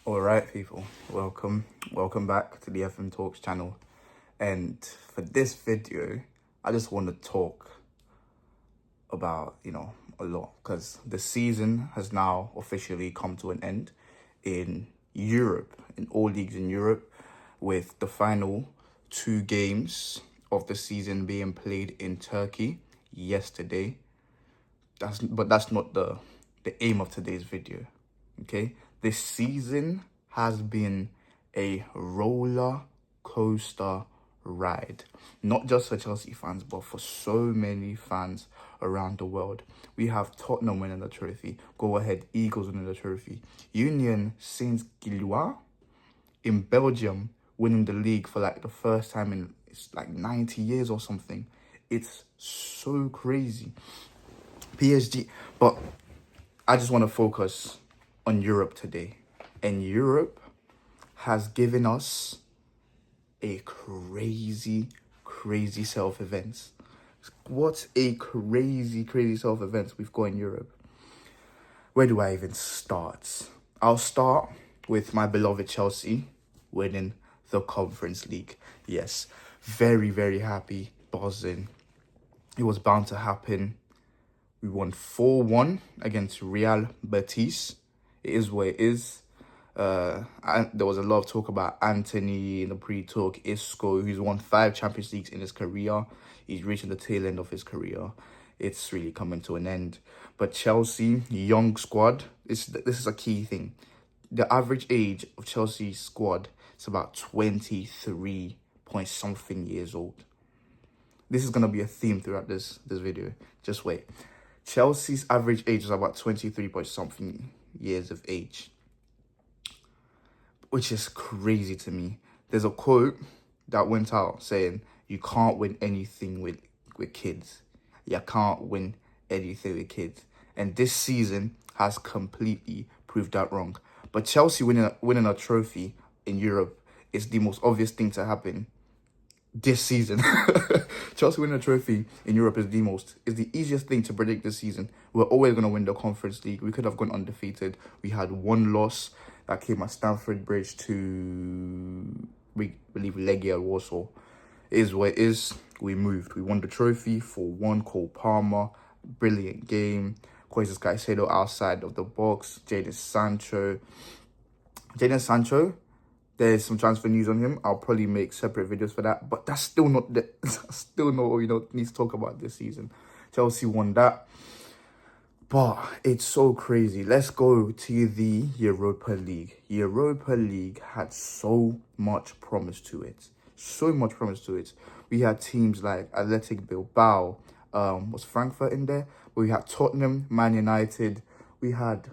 All right, people, welcome back to the FM Talks channel. And for this video, I just want to talk about, a lot because the season has now officially come to an end in Europe, in all leagues in Europe, with the final two games of the season being played in Turkey yesterday. That's not the aim of today's video. Okay, this season has been a roller coaster ride, not just for Chelsea fans, but for so many fans around the world. We have Tottenham winning the trophy, Go Ahead Eagles winning the trophy, Union Saint-Gilloise in Belgium winning the league for like the first time in it's like 90 years or something. It's so crazy. PSG, but I just want to focus on Europe today. And Europe has given us a crazy set of events. What a crazy set of events we've got in Europe. Where do I even start? I'll start with my beloved Chelsea winning the Conference League. Yes, very happy, buzzing. It was bound to happen. We won 4-1 against Real Betis. It is what it is. And there was a lot of talk about Anthony in the pre-talk, Isco, who's won 5 Champions Leagues in his career. He's reaching the tail end of his career. It's really coming to an end. But Chelsea, young squad, this is a key thing. The average age of Chelsea's squad is about 23 point something years old. This is going to be a theme throughout this video. Just wait. Chelsea's average age is about 23 point something years of age, which is crazy to me. There's a quote that went out saying, you can't win anything with kids. You can't win anything with kids. And this season has completely proved that wrong. But Chelsea winning a trophy in Europe is the most obvious thing to happen this season. Chelsea winning a trophy in Europe is the easiest thing to predict this season. We're always going to win the Conference League. We could have gone undefeated. We had one loss that came at Stamford Bridge to, we believe, Legia Warsaw. It is what it is. We moved. We won the trophy for one. Cole Palmer, brilliant game. Moises Caicedo outside of the box. Jadon Sancho, there's some transfer news on him. I'll probably make separate videos for that. But that's still not what we need to talk about this season. Chelsea won that. But it's so crazy. Let's go to the Europa League. Europa League had so much promise to it. We had teams like Athletic Bilbao. Was Frankfurt in there? We had Tottenham, Man United. We had...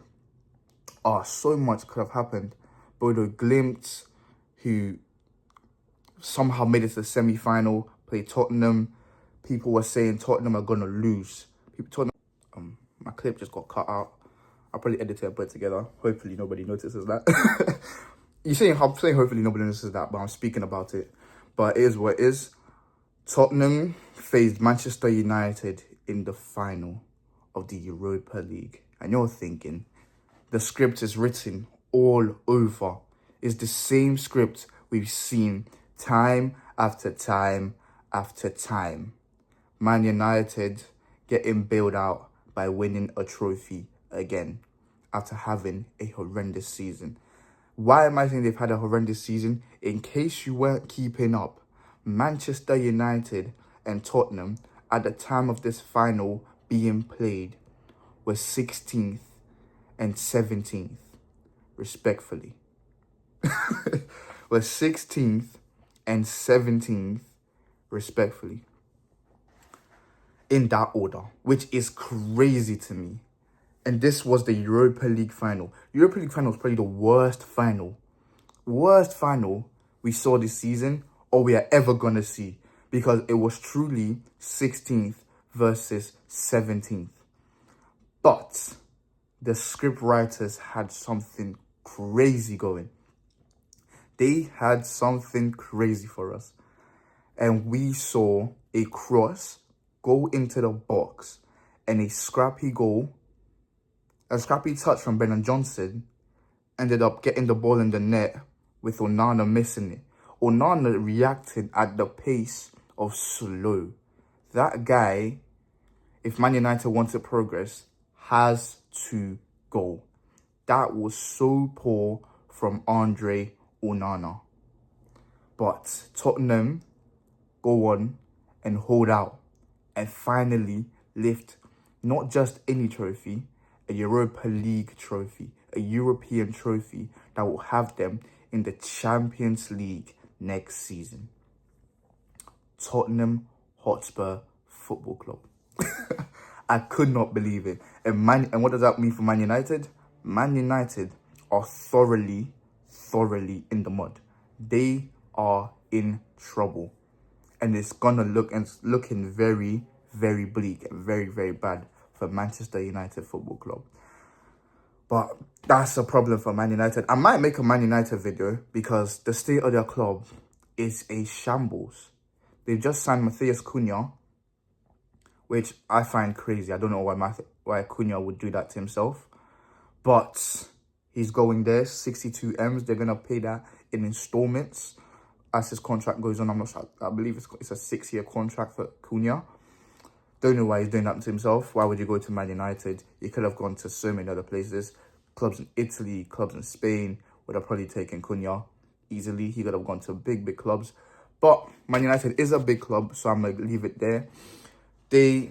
so much could have happened. Bodo Glimt, who somehow made it to the semi-final, played Tottenham. People were saying Tottenham are going to lose. My clip just got cut out. I'll probably edit it and put it together. Hopefully nobody notices that. I'm saying hopefully nobody notices that, but I'm speaking about it. But it is what it is. Tottenham faced Manchester United in the final of the Europa League. And you're thinking, the script is written all over. It's the same script we've seen time after time after time. Man United getting bailed out by winning a trophy again after having a horrendous season. Why am I saying they've had a horrendous season? In case you weren't keeping up, Manchester United and Tottenham at the time of this final being played were 16th and 17th, respectfully. We're 16th and 17th, respectfully. In that order, which is crazy to me. And this was the Europa League final. Europa League final was probably the worst final we saw this season or we are ever going to see, because it was truly 16th versus 17th. But the script writers had something crazy going. They had something crazy for us. And we saw a cross go into the box and a scrappy touch from Brennan Johnson, ended up getting the ball in the net with Onana missing it. Onana reacted at the pace of slow. That guy, if Man United want to progress, has to go. That was so poor from Andre Onana. But Tottenham go on and hold out and finally lift not just any trophy, a Europa League trophy, a European trophy that will have them in the Champions League next season. Tottenham Hotspur Football Club. I could not believe it. And what does that mean for Man United? Man United are thoroughly in the mud. They are in trouble. And it's gonna looking very, very bleak and very, very bad for Manchester United Football Club. But that's a problem for Man United. I might make a Man United video because the state of their club is a shambles. They just signed Matthias Cunha, which I find crazy. I don't know why Cunha would do that to himself. But he's going there, 62 M's. They're going to pay that in installments as his contract goes on. I'm not sure. I believe it's a 6-year contract for Cunha. Don't know why he's doing that to himself. Why would you go to Man United? You could have gone to so many other places. Clubs in Italy, clubs in Spain would have probably taken Cunha easily. He could have gone to big clubs. But Man United is a big club, so I'm going to leave it there. They...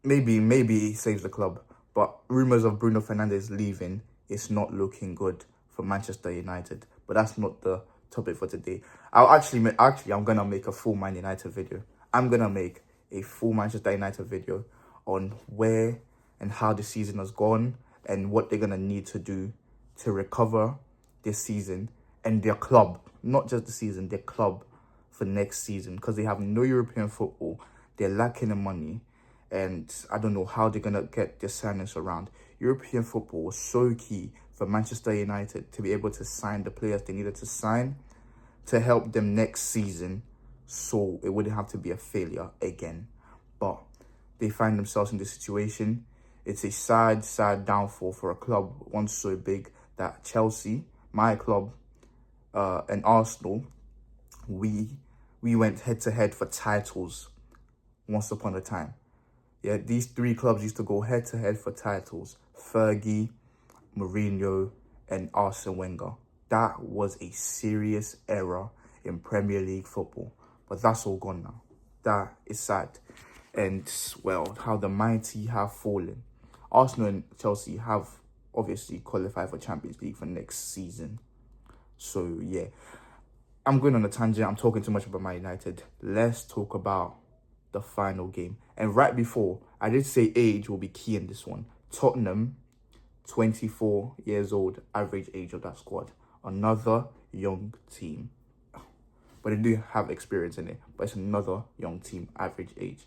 Maybe he saves the club. But rumours of Bruno Fernandes leaving is not looking good for Manchester United. But that's not the topic for today. I'm going to make a full Man United video. I'm going to make a full Manchester United video on where and how the season has gone and what they're going to need to do to recover this season and their club, not just the season, their club for next season, because they have no European football. They're lacking in money and I don't know how they're going to get their signings around. European football was so key for Manchester United to be able to sign the players they needed to sign to help them next season, so it wouldn't have to be a failure again. But they find themselves in this situation. It's a sad downfall for a club once so big that Chelsea, my club, and Arsenal, we went head-to-head for titles once upon a time. Yeah, these three clubs used to go head-to-head for titles. Fergie, Mourinho, and Arsene Wenger. That was a serious era in Premier League football. But that's all gone now. That is sad. And, well, how the mighty have fallen. Arsenal and Chelsea have obviously qualified for Champions League for next season. So, yeah. I'm going on a tangent. I'm talking too much about Man United. Let's talk about the final game. And right before, I did say age will be key in this one. Tottenham, 24 years old, average age of that squad. Another young team. But they do have experience in it. But it's another young team, average age.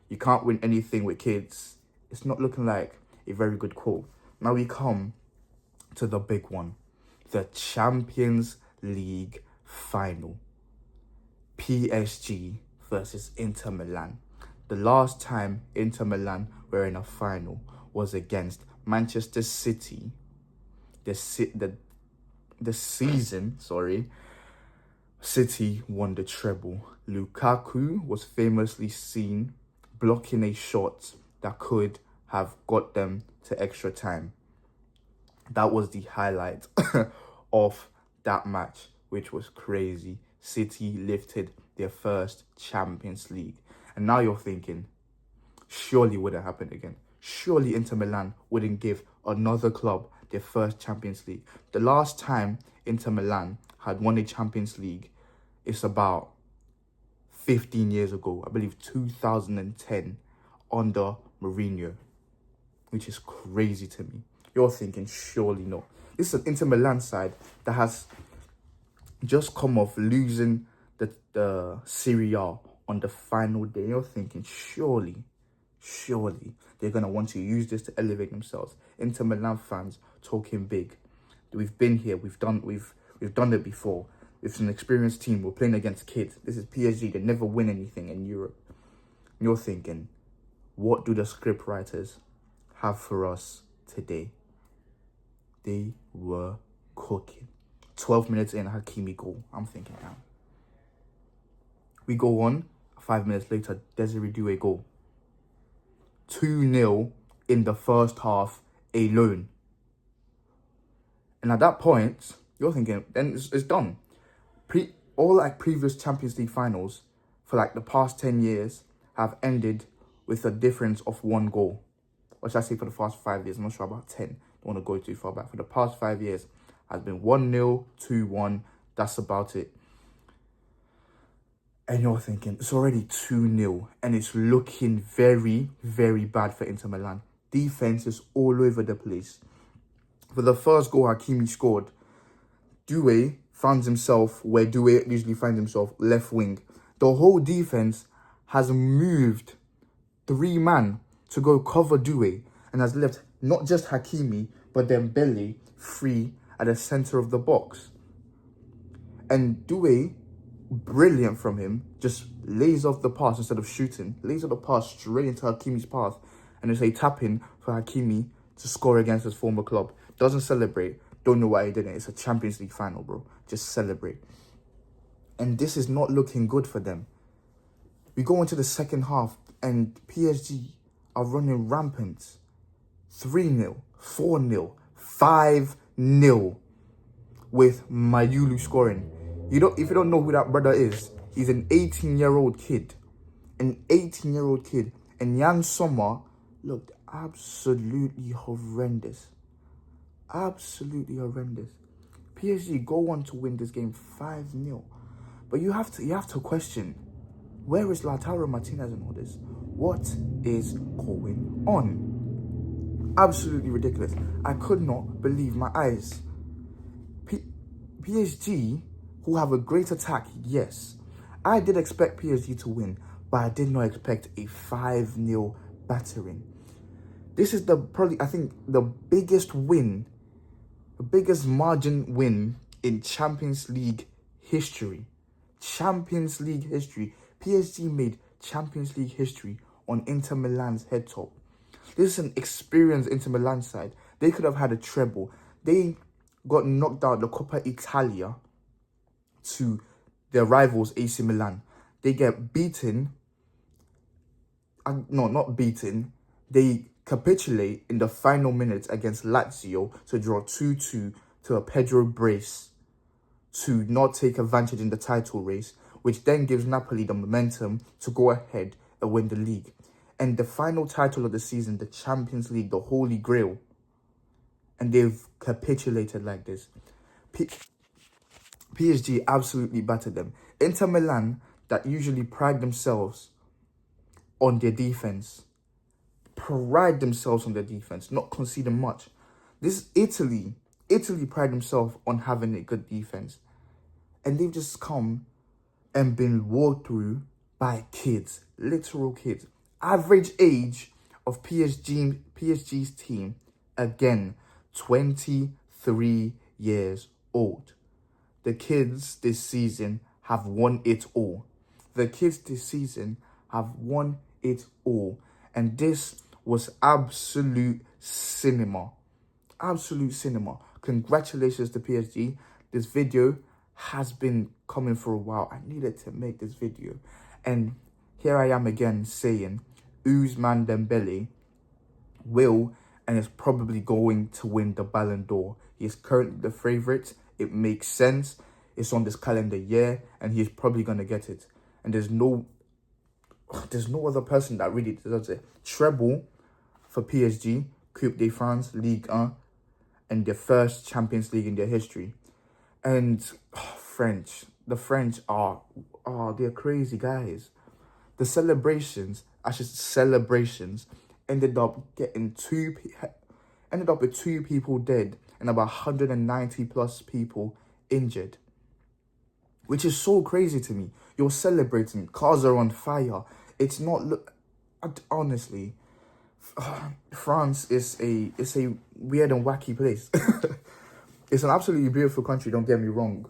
You can't win anything with kids. It's not looking like a very good quote. Now we come to the big one. The Champions League final. PSG versus Inter Milan. The last time Inter Milan were in a final was against Manchester City. City won the treble. Lukaku was famously seen blocking a shot that could have got them to extra time. That was the highlight of that match, which was crazy. City lifted their first Champions League. And now you're thinking, surely it wouldn't happen again. Surely Inter Milan wouldn't give another club their first Champions League. The last time Inter Milan had won a Champions League, it's about 15 years ago. I believe 2010 under Mourinho, which is crazy to me. You're thinking, surely not. This is an Inter Milan side that has just come off losing the Serie A on the final day. You're thinking, surely they're going to want to use this to elevate themselves. Inter Milan fans talking big. We've been here. We've done it before. It's an experienced team. We're playing against kids. This is PSG. They never win anything in Europe. And you're thinking, what do the script writers have for us today? They were cooking. 12 minutes in, Hakimi goal. I'm thinking, damn. We go on. 5 minutes later, Desiree Doué goal. 2-0 in the first half alone. And at that point, you're thinking, then it's done. All like previous Champions League finals for like the past 10 years have ended with a difference of 1 goal. Or should I say for the past 5 years? I'm not sure about 10. Don't want to go too far back. For the past 5 years, has been 1-0, 2-1. That's about it. And you're thinking, it's already 2-0. And it's looking very, very bad for Inter Milan. Defense is all over the place. For the first goal Hakimi scored, Doué finds himself where Doué usually finds himself, left wing. The whole defense has moved 3 man to go cover Doué and has left not just Hakimi, but Dembele free at the centre of the box. And Doué, brilliant from him, just lays off the pass instead of shooting, lays off the pass straight into Hakimi's path, and it's a tap-in for Hakimi to score against his former club. Doesn't celebrate. Don't know why he didn't. It's a Champions League final, bro. Just celebrate. And this is not looking good for them. We go into the second half and PSG are running rampant. 3-0, 4-0, 5-0 with Mayulu scoring. If you don't know who that brother is, he's an 18-year-old kid. An 18-year-old kid. And Jan Sommer looked absolutely horrendous. Absolutely horrendous. PSG go on to win this game 5-0. But you have to question, where is Lautaro Martinez in all this? What is going on? Absolutely ridiculous. I could not believe my eyes. PSG, who have a great attack, yes. I did expect PSG to win, but I did not expect a 5-0 battering. This is probably, I think, the biggest win, the biggest margin win in Champions League history. Champions League history. PSG made Champions League history on Inter Milan's head top. This is an experienced Inter Milan side. They could have had a treble. They got knocked out the Coppa Italia to their rivals AC Milan. They get beaten. No, not beaten. They capitulate in the final minutes against Lazio to draw 2-2 to a Pedro brace to not take advantage in the title race, which then gives Napoli the momentum to go ahead and win the league. And the final title of the season, the Champions League, the Holy Grail. And they've capitulated like this. PSG absolutely battered them. Inter Milan, that usually pride themselves on their defense, not conceding much. This Italy pride themselves on having a good defense. And they've just come and been walked through by kids, literal kids. Average age of PSG's team, again, 23 years old. The kids this season have won it all. And this was absolute cinema. Absolute cinema. Congratulations to PSG. This video has been coming for a while. I needed to make this video. And here I am again saying Ousmane Dembele will and is probably going to win the Ballon d'Or. He is currently the favourite. It makes sense. It's on this calendar year and he's probably going to get it. And there's no other person that really deserves it. Treble for PSG, Coupe de France, Ligue 1, and their first Champions League in their history. And the French are they're crazy guys. The celebrations ended up with 2 people dead and about 190 plus people injured, which is so crazy to me. You're celebrating, cars are on fire. It's not honestly, France is a weird and wacky place. It's an absolutely beautiful country, don't get me wrong,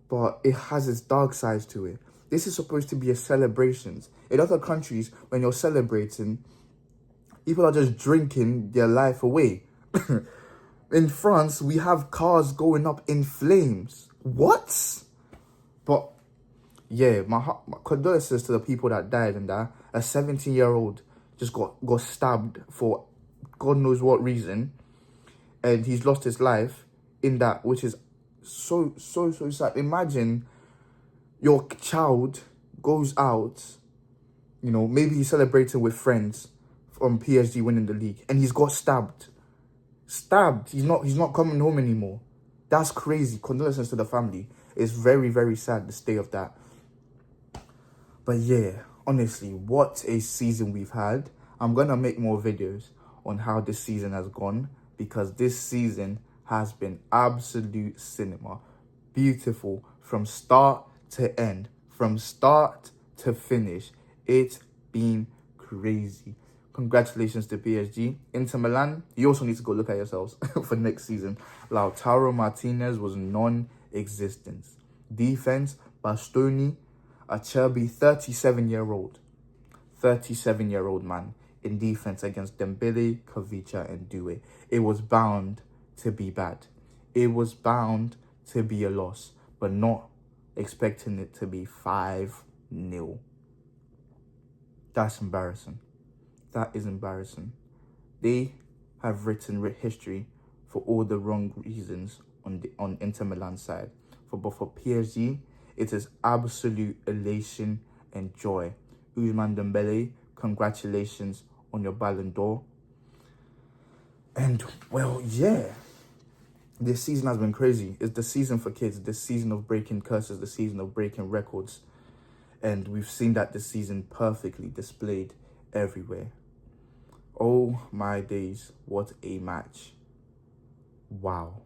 but it has its dark sides to it. This is supposed to be a celebration. In other countries, when you're celebrating, people are just drinking their life away. In France, we have cars going up in flames. What? But yeah, my condolences to the people that died and that. A 17-year-old just got stabbed for God knows what reason, and he's lost his life in that, which is so sad. Imagine your child goes out, you know, maybe he's celebrating with friends from PSG winning the league, and he's got stabbed. He's not coming home anymore. That's crazy. Condolences to the family. It's very sad, the state of that. But yeah, honestly, what a season we've had. I'm gonna make more videos on how this season has gone, because this season has been absolute cinema. Beautiful from start to end, from start to finish. It's been crazy. Congratulations to PSG. Inter Milan, you also need to go look at yourselves for next season. Lautaro Martinez was non-existent. Defense, Bastoni, a chubby 37-year-old man in defense against Dembele, Kavicha, and Doué. It was bound to be bad. It was bound to be a loss, but not expecting it to be 5-0. That's embarrassing. That is embarrassing. They have written history for all the wrong reasons on Inter Milan's side. But for PSG, it is absolute elation and joy. Ousmane Dembele, congratulations on your Ballon d'Or. And, well, yeah. This season has been crazy. It's the season for kids. The season of breaking curses. The season of breaking records. And we've seen that this season perfectly displayed everywhere. Oh my days, what a match. Wow.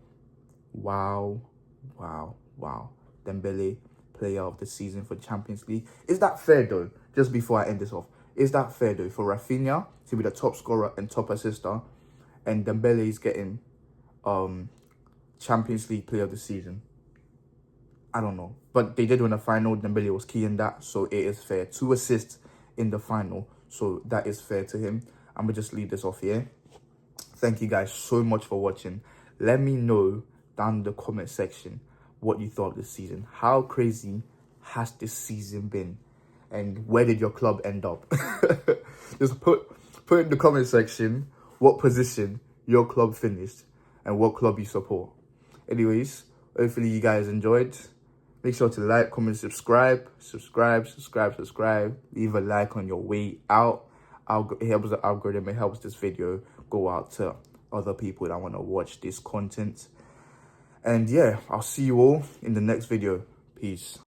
Dembele, player of the season for Champions League. Is that fair though? Just before I end this off. Is that fair though for Rafinha to be the top scorer and top assister, and Dembele is getting Champions League player of the season? I don't know. But they did win a final. Dembele was key in that, so it is fair. 2 assists in the final, so that is fair to him. I'm going to just leave this off here. Thank you guys so much for watching. Let me know down in the comment section what you thought of this season. How crazy has this season been? And where did your club end up? Just put in the comment section what position your club finished and what club you support. Anyways, hopefully you guys enjoyed. Make sure to like, comment, subscribe. Leave a like on your way out. It helps the algorithm. It helps this video go out to other people that want to watch this content. And yeah, I'll see you all in the next video. Peace.